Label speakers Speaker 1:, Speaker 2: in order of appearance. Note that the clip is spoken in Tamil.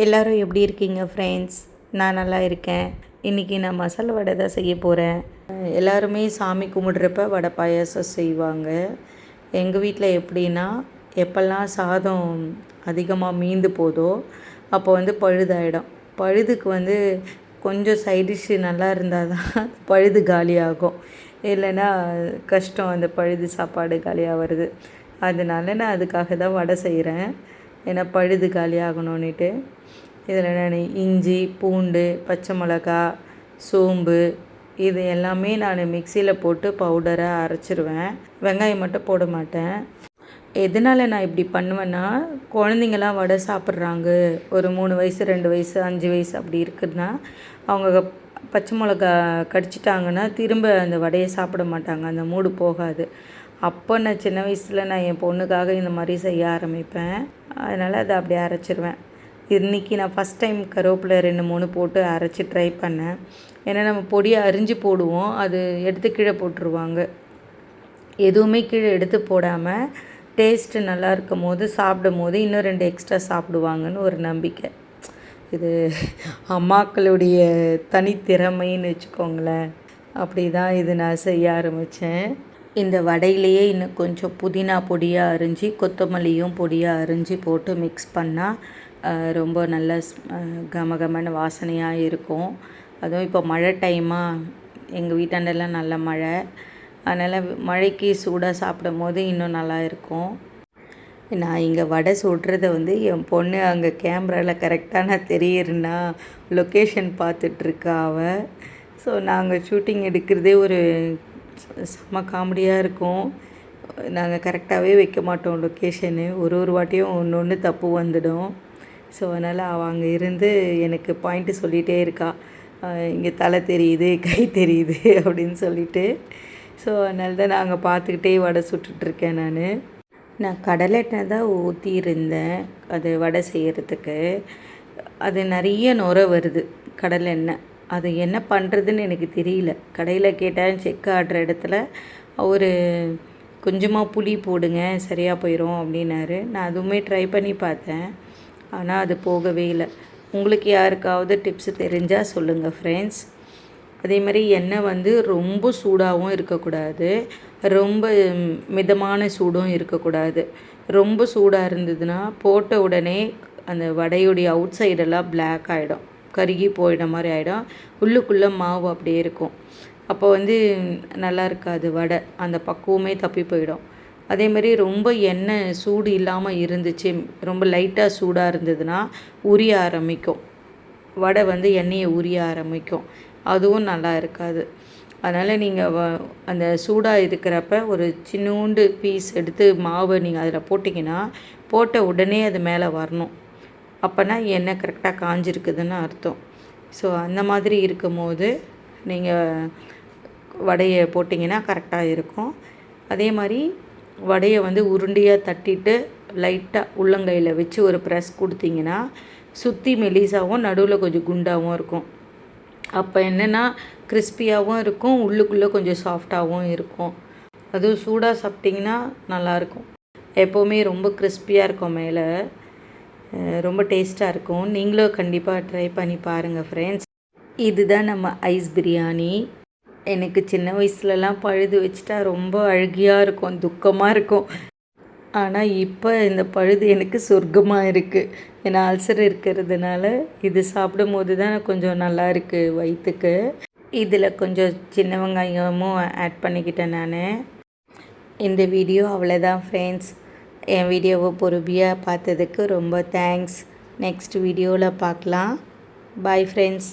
Speaker 1: எல்லோரும் எப்படி இருக்கீங்க ஃப்ரெண்ட்ஸ்? நான் நல்லா இருக்கேன். இன்றைக்கி நான் மசாலா வடை தான் செய்ய போகிறேன். எல்லாருமே சாமி கும்பிட்றப்ப வடை பாயாசம் செய்வாங்க. எங்கள் வீட்டில் எப்படின்னா, எப்போல்லாம் சாதம் அதிகமாக மீந்து போதோ அப்போ பழுதாயிடும். பழுதுக்கு கொஞ்சம் சைடிஷ்ஷு நல்லா இருந்தால் தான் பழுது காலியாகும். இல்லைன்னா கஷ்டம், அந்த பழுது சாப்பாடு காலியாக வருது. அதனால நான் அதுக்காக தான் வடை செய்கிறேன். ஏன்னா பழுது காலியாகணுன்னுட்டு. இதில் நான் இஞ்சி, பூண்டு, பச்சை மிளகா, சோம்பு இது எல்லாமே நான் மிக்சியில் போட்டு பவுடராக அரைச்சிருவேன். வெங்காயம் மட்டும் போட மாட்டேன். எதனால் நான் இப்படி பண்ணுவேன்னா, குழந்தைங்களாம் வடை சாப்பிட்றாங்க, ஒரு 3 வயசு, 2 வயசு, 5 வயசு அப்படி இருக்குதுன்னா, அவங்க பச்சை மிளகா கடிச்சிட்டாங்கன்னா திரும்ப அந்த வடையை சாப்பிட மாட்டாங்க. அந்த மூடு போகாது. அப்போ நான் சின்ன வயசில் நான் என் பொண்ணுக்காக இந்த மாதிரி செய்ய ஆரம்பிப்பேன். அதனால் அதை அப்படியே அரைச்சிருவேன். இன்றைக்கி நான் ஃபஸ்ட் டைம் கருவேப்பிலை 2, 3 போட்டு அரைச்சி ட்ரை பண்ணேன். ஏன்னா நம்ம பொடியை அரிஞ்சு போடுவோம், அது எடுத்து கீழே போட்டுருவாங்க. எதுவுமே கீழே எடுத்து போடாமல் டேஸ்ட்டு நல்லா இருக்கும் போது சாப்பிடும் போது இன்னும் 2 எக்ஸ்ட்ரா சாப்பிடுவாங்கன்னு ஒரு நம்பிக்கை. இது அம்மாக்களுடைய தனித்திறமைன்னு வச்சுக்கோங்களேன். அப்படி தான் இது நான் செய்ய ஆரம்பித்தேன். இந்த வடையிலையே இன்னும் கொஞ்சம் புதினா பொடியாக அரிஞ்சு, கொத்தமல்லியும் பொடியாக அரிஞ்சு போட்டு மிக்ஸ் பண்ணால் ரொம்ப நல்ல கமகமான வாசனையாக இருக்கும். அதுவும் இப்போ மழை டைமாக எங்கள் வீட்டாண்டெல்லாம் நல்ல மழை. அதனால் மழைக்கு சூடாக சாப்பிடும் போது இன்னும் நல்லா இருக்கும். நான் இங்கே வடை சுடுறத என் பொண்ணு அங்கே கேமராவில் கரெக்டாக நான் தெரியுறேன்னா லொக்கேஷன் பார்த்துட்ருக்கா அவள். ஸோ நாங்கள் ஷூட்டிங் எடுக்கிறதே ஒரு செம்ம காமெடியாக இருக்கும். நாங்கள் கரெக்டாகவே வைக்க மாட்டோம் லொக்கேஷனு. ஒரு வாட்டியும் ஒன்று தப்பு வந்துடும். ஸோ அதனால் அவள் அங்கே இருந்து எனக்கு பாயிண்ட்டு சொல்லிகிட்டே இருக்கா. இங்கே தலை தெரியுது, கை தெரியுது அப்படின்னு சொல்லிட்டு. ஸோ அதனால தான் நாங்கள் பார்த்துக்கிட்டே வடை சுட்டுட்ருக்கேன். நான் கடலை எண்ணெய் தான் ஊற்றியிருந்தேன் அது வடை செய்கிறதுக்கு. அது நிறைய நுரை வருது கடலை எண்ணெய். அது என்ன பண்ணுறதுன்னு எனக்கு தெரியல. கடையில் கேட்டேன், செக் ஆடுற இடத்துல ஒரு கொஞ்சமாக புளி போடுங்க சரியாக போயிடும் அப்படின்னாரு. நான் அதுவுமே ட்ரை பண்ணி பார்த்தேன், ஆனால் அது போகவே இல்லை. உங்களுக்கு யாருக்காவது டிப்ஸு தெரிஞ்சால் சொல்லுங்கள் ஃப்ரெண்ட்ஸ். அதே மாதிரி எண்ணெய் ரொம்ப சூடாகவும் இருக்கக்கூடாது, ரொம்ப மிதமான சூடும் இருக்கக்கூடாது. ரொம்ப சூடாக இருந்ததுன்னா போட்ட உடனே அந்த வடையுடைய அவுட் சைடெல்லாம் பிளாக் ஆகிடும், கருகி போயிட மாதிரி ஆகிடும். உள்ளுக்குள்ளே மாவு அப்படியே இருக்கும். அப்போ நல்லா இருக்காது வடை, அந்த பக்குவமே தப்பி போயிடும். அதேமாதிரி ரொம்ப எண்ணெய் சூடு இல்லாமல் இருந்துச்சு, ரொம்ப லைட்டாக சூடாக இருந்ததுன்னா உரிய ஆரம்பிக்கும் வடை, எண்ணெயை உரிய ஆரம்பிக்கும். அதுவும் நல்லா இருக்காது. அதனால் நீங்கள் அந்த சூடாக இருக்கிறப்ப ஒரு சின்னூண்டு பீஸ் எடுத்து மாவை நீங்கள் அதில் போட்டிங்கன்னா போட்ட உடனே அது மேலே வரணும். அப்போனா எண்ணெய் கரெக்டாக காஞ்சிருக்குதுன்னு அர்த்தம். ஸோ அந்த மாதிரி இருக்கும் போது நீங்கள் வடையை போட்டிங்கன்னா கரெக்டாக இருக்கும். அதே மாதிரி வடையை உருண்டையாக தட்டிட்டு லைட்டாக உள்ளங்கையில் வச்சு ஒரு ப்ரெஸ் கொடுத்தீங்கன்னா சுற்றி மெலிசாகவும் நடுவில் கொஞ்சம் குண்டாகவும் இருக்கும். அப்போ என்னென்னா கிறிஸ்பியாகவும் இருக்கும், உள்ளுக்குள்ளே கொஞ்சம் சாஃப்டாகவும் இருக்கும். அதுவும் சூடாக சாப்பிட்டிங்கன்னா நல்லாயிருக்கும். எப்போவுமே ரொம்ப கிறிஸ்பியாக இருக்கும் மேலே, ரொம்ப டேஸ்ட்டாக இருக்கும். நீங்களும் கண்டிப்பாக ட்ரை பண்ணி பாருங்கள் ஃப்ரெண்ட்ஸ். இதுதான் நம்ம ஐஸ் பிரியாணி. எனக்கு சின்ன வயசுலலாம் பழுது வச்சுட்டா ரொம்ப அழுகியாக இருக்கும், துக்கமாக இருக்கும். ஆனால் இப்போ இந்த பழுது எனக்கு சொர்க்கமாக இருக்குது. ஏன்னா அல்சர் இருக்கிறதுனால இது சாப்பிடும் போது தான் கொஞ்சம் நல்லா இருக்குது வயிற்றுக்கு. இதில் கொஞ்சம் சின்ன வெங்காயமும் ஆட் பண்ணிக்கிட்டேன் நான். இந்த வீடியோ அவ்வளோதான் ஃப்ரெண்ட்ஸ். என் வீடியோவை பொறுமையாக பார்த்ததுக்கு ரொம்ப தேங்க்ஸ். நெக்ஸ்ட் வீடியோவில் பார்க்கலாம். Bye friends.